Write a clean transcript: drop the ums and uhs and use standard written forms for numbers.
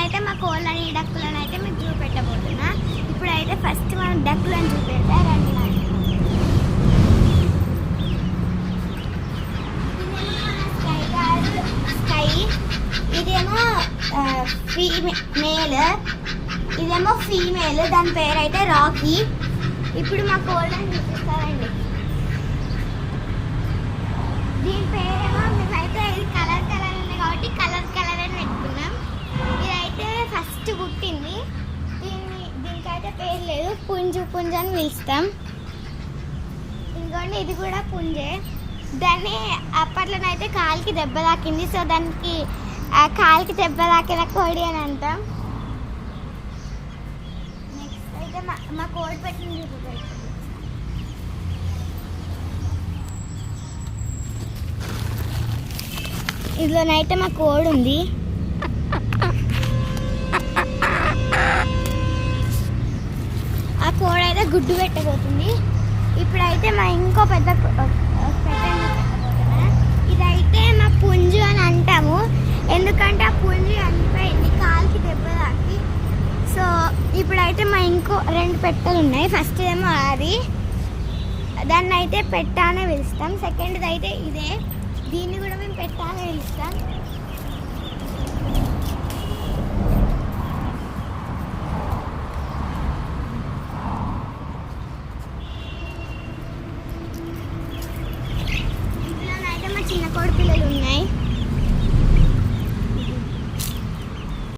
నేనైతే మా కోళ్ళని డక్కులను అయితే మీకు చూపెట్టబోతున్నా. ఇప్పుడైతే ఫస్ట్ మనం డక్కులను చూపెడతా రండి. స్కై ఇదేమో మేల్, ఇదేమో ఫీమేల్, దాని పేరు అయితే రాకీ. ఇప్పుడు మా కోళ్ళని చూపిస్తారండి. దీని పేరేమో మేమైతే ఇది కలర్ కలర్ ఉంది కాబట్టి కలర్ కలర్ అని పెట్టుకున్నాం. ఇదైతే ఫస్ట్ పుట్టింది. దీనికైతే పేరు లేదు, పుంజు పుంజు అని పిలుస్తాం. ఇంకోండి ఇది కూడా పుంజే. దాన్ని అప్పట్లోనైతే కాలికి దెబ్బ తాకింది, సో దానికి ఆ కాలికి దెబ్బ తాకిన కోడి అని అంటాం. నెక్స్ట్ అయితే మా కోడి పెట్టింది చూపిస్తుంది. ఇందులోనైతే మా కోడి ఉంది. ఆ కోడి అయితే గుడ్డు పెట్టబోతుంది. ఇప్పుడైతే మా ఇంకో పెద్ద పెట్టబోతున్నా. ఇదైతే మా పుంజు అని అంటాము, ఎందుకంటే ఆ పుంజు అనిపోయింది కాలికి దెబ్బ తాకి. సో ఇప్పుడైతే మా ఇంకో 2 పెట్టెలు ఉన్నాయి. ఫస్ట్ ఏమో అది, దాన్ని అయితే పెట్టానే పిలుస్తాం. సెకండ్ది అయితే ఇదే, దీన్ని కూడా మేము పెట్టానే పిలుస్తాం. ఇందులోనైతే మా చిన్న కోడి పిల్లలు ఉన్నాయి.